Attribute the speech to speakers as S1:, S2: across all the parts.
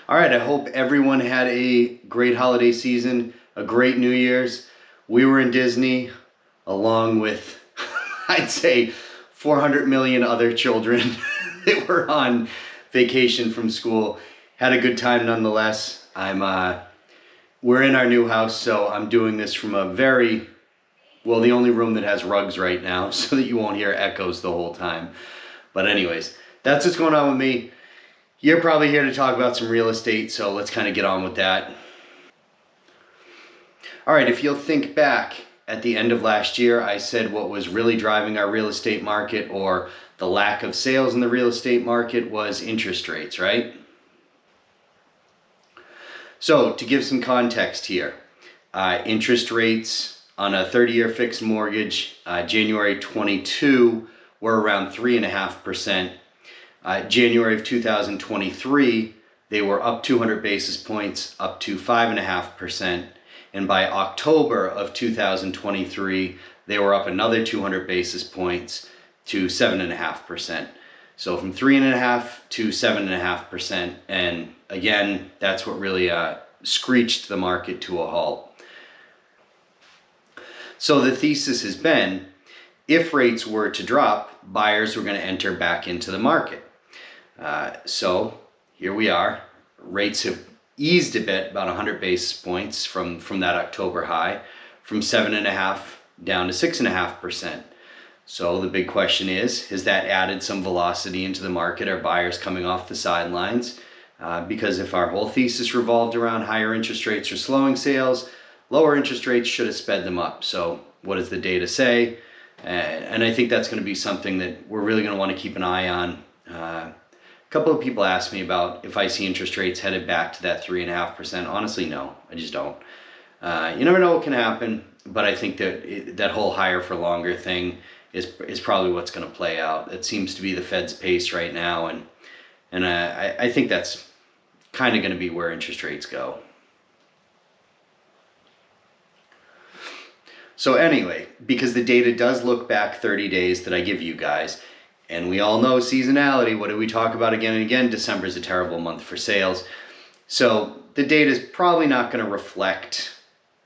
S1: All right, I hope everyone had a great holiday season, a great New Year's. We were in Disney along with, I'd say, 400 million other children that were on vacation from school. Had a good time nonetheless. We're in our new house, so I'm doing this from the only room that has rugs right now so that you won't hear echoes the whole time. But anyways, that's what's going on with me. You're probably here to talk about some real estate, so let's kind of get on with that. All right, if you'll think back at the end of last year, I said what was really driving our real estate market, or the lack of sales in the real estate market, was interest rates, right? So to give some context here, interest rates on a 30-year fixed mortgage, January 22, were around 3.5%. January of 2023, they were up 200 basis points, up to 5.5%. And by October of 2023, they were up another 200 basis points to 7.5%. So from 3.5% to 7.5%. And again, that's what really screeched the market to a halt. So the thesis has been, if rates were to drop, buyers were going to enter back into the market. So here we are. Rates have eased a bit, about 100 basis points from that October high, from 7.5% down to 6.5%. So the big question is, has that added some velocity into the market? Are buyers coming off the sidelines? Because if our whole thesis revolved around higher interest rates or slowing sales, lower interest rates should have sped them up. So what does the data say? And I think that's going to be something that we're really going to want to keep an eye on. A couple of people asked me about if I see interest rates headed back to that 3.5%. Honestly, no, I just don't. You never know what can happen, but I think that that whole higher for longer thing is probably what's going to play out. It seems to be the Fed's pace right now, and I think that's kind of going to be where interest rates go. So anyway, because the data does look back 30 days that I give you guys, and we all know seasonality, what do we talk about again and again? December is a terrible month for sales. So the data is probably not going to reflect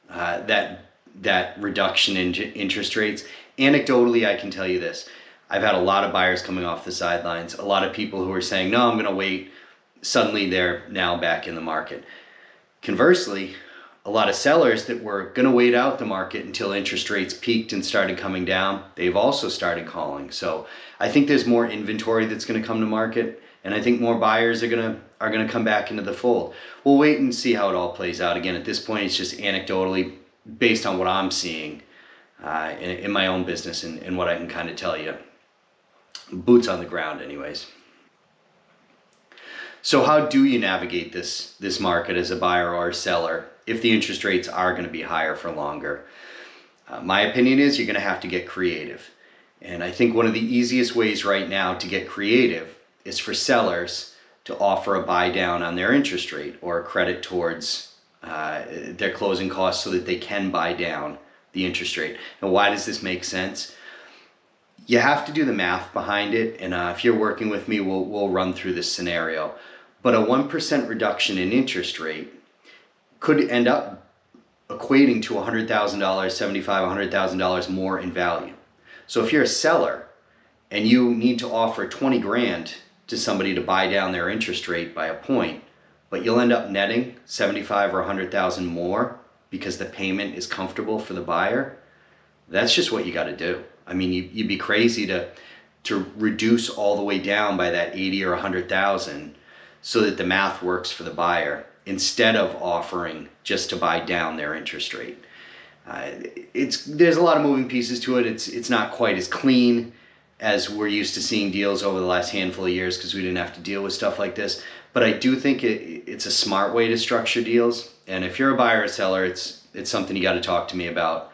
S1: that reduction in interest rates. Anecdotally, I can tell you this. I've had a lot of buyers coming off the sidelines, a lot of people who are saying, no, I'm going to wait. Suddenly they're now back in the market. Conversely, a lot of sellers that were going to wait out the market until interest rates peaked and started coming down, they've also started calling. So I think there's more inventory that's going to come to market, and I think more buyers are going to come back into the fold. We'll wait and see how it all plays out. Again, at this point, it's just anecdotally based on what I'm seeing in my own business and what I can kind of tell you. Boots on the ground anyways. So how do you navigate this market as a buyer or a seller if the interest rates are going to be higher for longer? My opinion is you're going to have to get creative. And I think one of the easiest ways right now to get creative is for sellers to offer a buy down on their interest rate or a credit towards their closing costs so that they can buy down the interest rate. And why does this make sense? You have to do the math behind it. And if you're working with me, we'll run through this scenario. But a 1% reduction in interest rate could end up equating to $100,000, $75,000, $100,000 more in value. So if you're a seller and you need to offer 20 grand to somebody to buy down their interest rate by a point, but you'll end up netting 75 or 100,000 more because the payment is comfortable for the buyer, that's just what you got to do. I mean, you'd be crazy to reduce all the way down by that 80 or 100,000 so that the math works for the buyer, instead of offering just to buy down their interest rate. There's a lot of moving pieces to it. It's not quite as clean as we're used to seeing deals over the last handful of years because we didn't have to deal with stuff like this. But I do think it's a smart way to structure deals. And if you're a buyer or seller, it's something you got to talk to me about,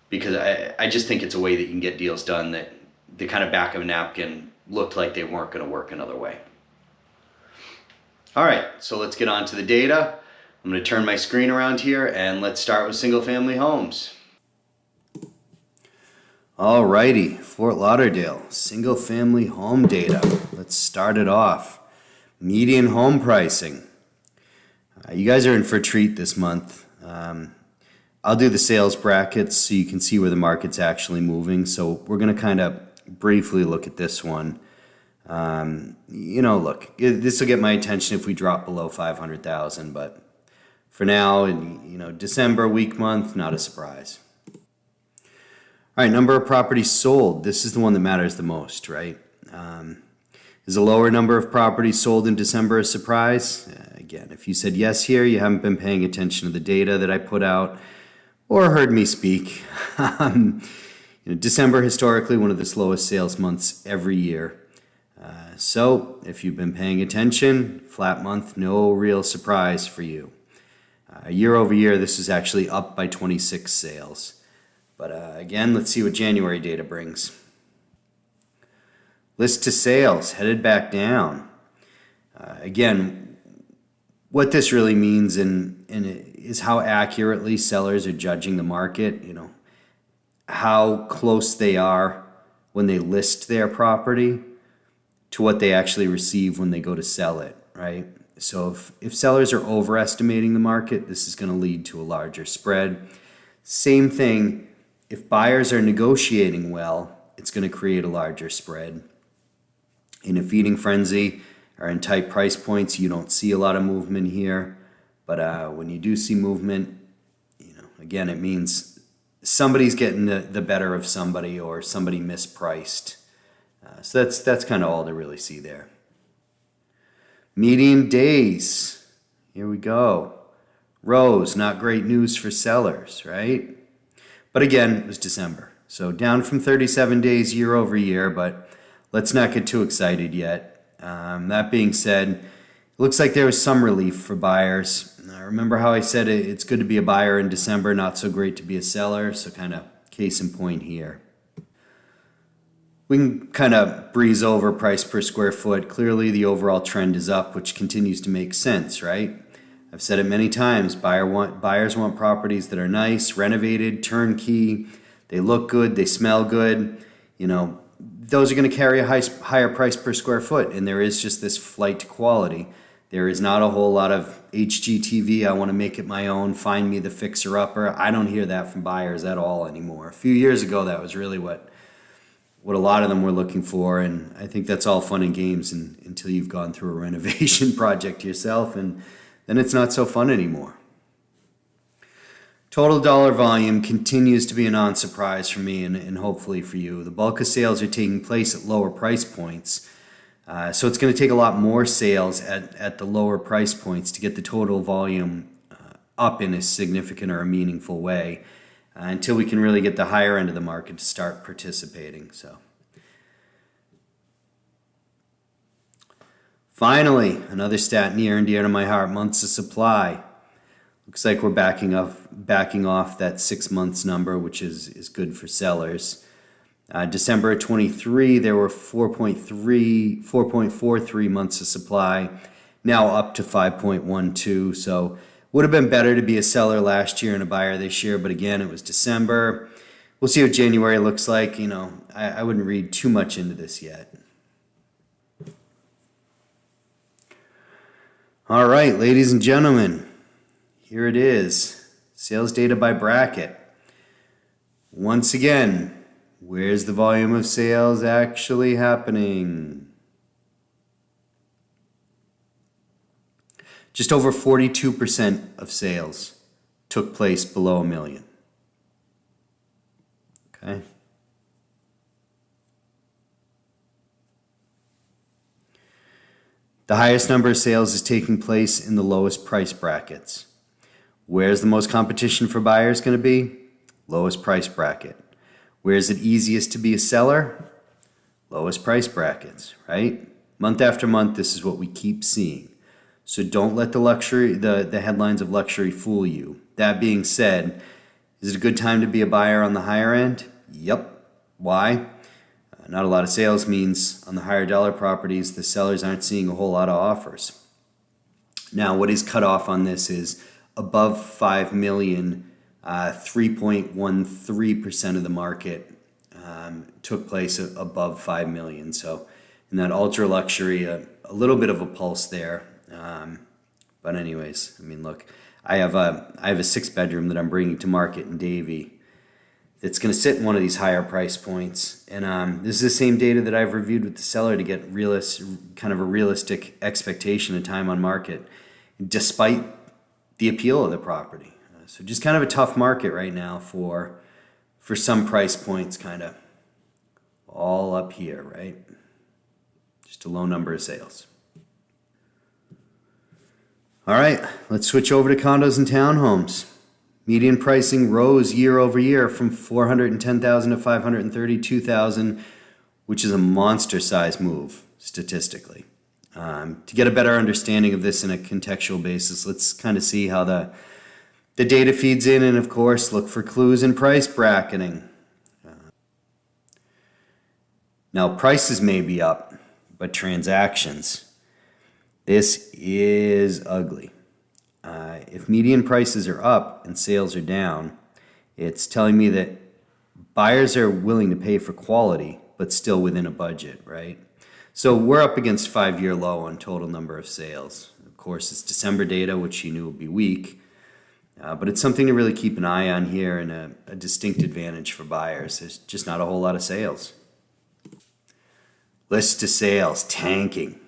S1: because I just think it's a way that you can get deals done that the kind of back of a napkin looked like they weren't going to work another way. All right, so let's get on to the data. I'm going to turn my screen around here and let's start with single family homes. All righty, Fort Lauderdale, single family home data. Let's start it off.
S2: Median home pricing. You guys are in for a treat this month. I'll do the sales brackets so you can see where the market's actually moving. So we're going to kind of briefly look at this one. Look, this will get my attention if we drop below 500,000, but for now, December, weak month, not a surprise. All right, number of properties sold. This is the one that matters the most, right? Is a lower number of properties sold in December a surprise? Again, if you said yes here, you haven't been paying attention to the data that I put out or heard me speak. December, historically, one of the slowest sales months every year. So if you've been paying attention, flat month, no real surprise for you. Year over year, this is actually up by 26 sales. But again, let's see what January data brings. List to sales headed back down. Again, what this really means is how accurately sellers are judging the market, how close they are when they list their property to what they actually receive when they go to sell it, right? So if sellers are overestimating the market, this is going to lead to a larger spread. Same thing, if buyers are negotiating well, it's going to create a larger spread. In a feeding frenzy or in tight price points, you don't see a lot of movement here. But when you do see movement, again, it means somebody's getting the better of somebody or somebody mispriced. So that's kind of all to really see there. Median days. Here we go. Rose, not great news for sellers, right? But again, it was December. So down from 37 days year over year, but let's not get too excited yet. That being said, it looks like there was some relief for buyers. Remember how I said it's good to be a buyer in December, not so great to be a seller? So kind of case in point here. We can kind of breeze over price per square foot. Clearly, the overall trend is up, which continues to make sense, right? I've said it many times. Buyers want properties that are nice, renovated, turnkey. They look good. They smell good. Those are going to carry a higher price per square foot, and there is just this flight to quality. There is not a whole lot of HGTV, I want to make it my own, find me the fixer-upper. I don't hear that from buyers at all anymore. A few years ago, that was really what a lot of them were looking for, and I think that's all fun and games until you've gone through a renovation project yourself, and then it's not so fun anymore. Total dollar volume continues to be a non-surprise for me and hopefully for you. The bulk of sales are taking place at lower price points. So it's going to take a lot more sales at the lower price points to get the total volume up in a significant or a meaningful way until we can really get the higher end of the market to start participating. So, finally, another stat near and dear to my heart, months of supply. Looks like we're backing off that 6 months number, which is good for sellers. December of 23, there were 4.43 months of supply, now up to 5.12. So would have been better to be a seller last year and a buyer this year, but again, it was December. We'll see what January looks like. I wouldn't read too much into this yet. All right, ladies and gentlemen, here it is. Sales data by bracket. Once again, where's the volume of sales actually happening? Just over 42% of sales took place below $1 million. Okay. The highest number of sales is taking place in the lowest price brackets. Where's the most competition for buyers going to be? Lowest price bracket. Where is it easiest to be a seller? Lowest price brackets, right? Month after month, this is what we keep seeing. So don't let the headlines of luxury fool you. That being said, is it a good time to be a buyer on the higher end? Yep. Why? Not a lot of sales means on the higher dollar properties, the sellers aren't seeing a whole lot of offers. Now, what is cut off on this is above $5 million, 3.13% of the market took place above $5 million. So in that ultra luxury, a a little bit of a pulse there. But anyways, I mean, look, I have a 6-bedroom that I'm bringing to market in Davie. It's going to sit in one of these higher price points. And this is the same data that I've reviewed with the seller to get kind of a realistic expectation of time on market, despite the appeal of the property. So just kind of a tough market right now for some price points, kind of all up here, right? Just a low number of sales. All right, let's switch over to condos and townhomes. Median pricing rose year over year from $410,000 to $532,000, which is a monster size move statistically. To get a better understanding of this in a contextual basis, let's kind of see how the data feeds in, and of course, look for clues in price bracketing. Now, prices may be up, but transactions, this is ugly. If median prices are up and sales are down, it's telling me that buyers are willing to pay for quality, but still within a budget, right? So we're up against 5-year low on total number of sales. Of course, it's December data, which you knew would be weak, but it's something to really keep an eye on here, and a distinct advantage for buyers. There's just not a whole lot of sales. List to sales, tanking,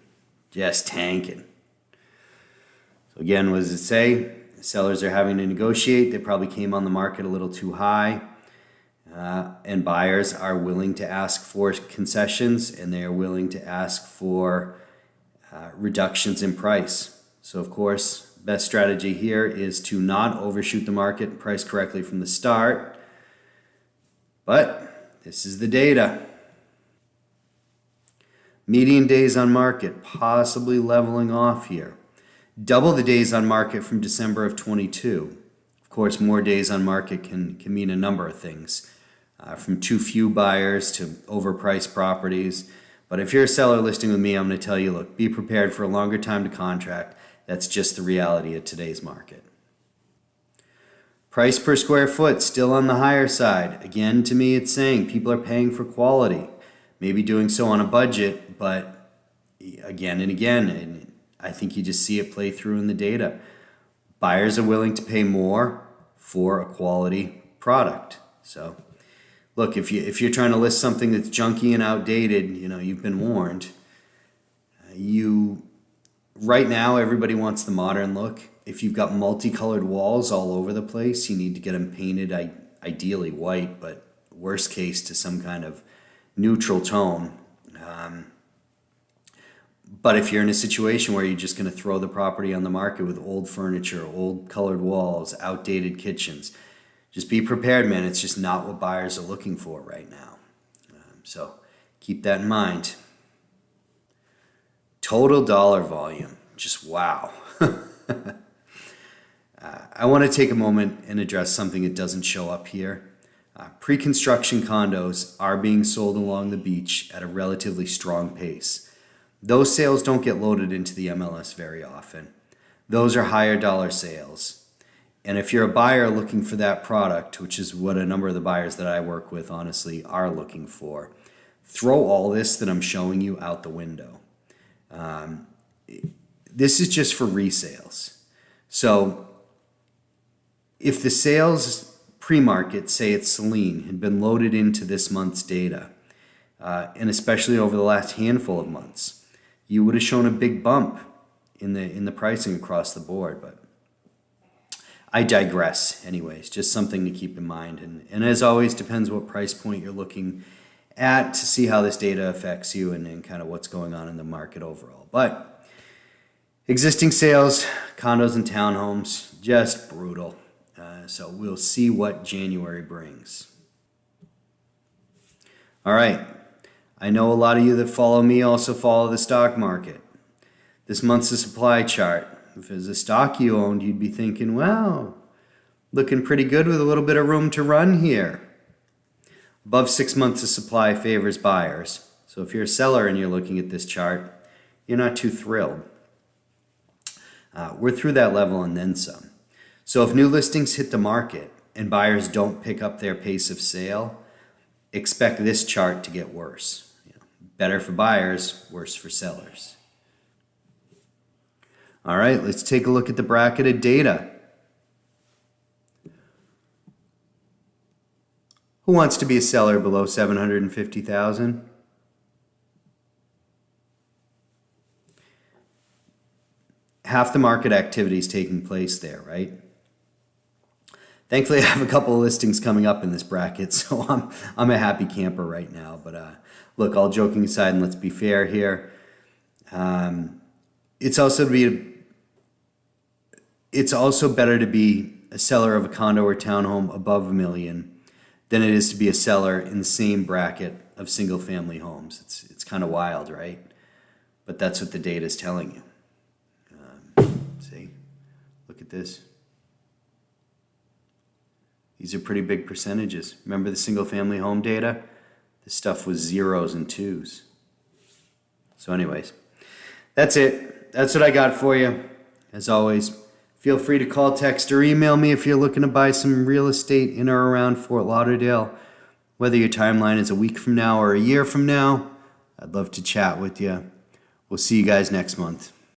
S2: just tanking. So again, what does it say? Sellers are having to negotiate. They probably came on the market a little too high. And buyers are willing to ask for concessions, and they are willing to ask for reductions in price. So of course, best strategy here is to not overshoot the market and price correctly from the start. But this is the data. Median days on market possibly leveling off here. Double the days on market from December of 22. Of course, more days on market can mean a number of things, from too few buyers to overpriced properties. But if you're a seller listing with me, I'm going to tell you, look, be prepared for a longer time to contract. That's just the reality of today's market. Price per square foot still on the higher side. Again, to me, it's saying people are paying for quality, maybe doing so on a budget, but again and again, and I think you just see it play through in the data. Buyers are willing to pay more for a quality product. So look, if you're trying to list something that's junky and outdated, you've been warned. Right now, everybody wants the modern look. If you've got multicolored walls all over the place, you need to get them painted, ideally white, but worst case to some kind of neutral tone. But if you're in a situation where you're just going to throw the property on the market with old furniture, old colored walls, outdated kitchens, just be prepared, man. It's just not what buyers are looking for right now. So keep that in mind. Total dollar volume, just wow. I want to take a moment and address something that doesn't show up here. Pre-construction condos are being sold along the beach at a relatively strong pace. Those sales don't get loaded into the MLS very often. Those are higher dollar sales. And if you're a buyer looking for that product, which is what a number of the buyers that I work with honestly are looking for, throw all this that I'm showing you out the window. This is just for resales. So if the sales pre-market, say it's Celine, had been loaded into this month's data, and especially over the last handful of months, you would have shown a big bump in the pricing across the board. But I digress anyways, just something to keep in mind. And as always, depends what price point you're looking at to see how this data affects you and kind of what's going on in the market overall. But existing sales, condos and townhomes, just brutal. So we'll see what January brings. All right. I know a lot of you that follow me also follow the stock market. This month's a supply chart. If it was a stock you owned, you'd be thinking, wow, looking pretty good with a little bit of room to run here. Above 6 months of supply favors buyers. So if you're a seller and you're looking at this chart, you're not too thrilled. We're through that level and then some. So if new listings hit the market and buyers don't pick up their pace of sale, expect this chart to get worse. Better for buyers, worse for sellers. All right, let's take a look at the bracketed data. Who wants to be a seller below 750,000? Half the market activity is taking place there, right? Thankfully, I have a couple of listings coming up in this bracket, so I'm a happy camper right now. But look, all joking aside, and let's be fair here. It's also better to be a seller of a condo or townhome above $1 million than it is to be a seller in the same bracket of single-family homes. It's kind of wild, right? But that's what the data is telling you. See, look at this. These are pretty big percentages. Remember the single-family home data? This stuff was zeros and twos. So anyways, that's it. That's what I got for you. As always, feel free to call, text, or email me if you're looking to buy some real estate in or around Fort Lauderdale. Whether your timeline is a week from now or a year from now, I'd love to chat with you. We'll see you guys next month.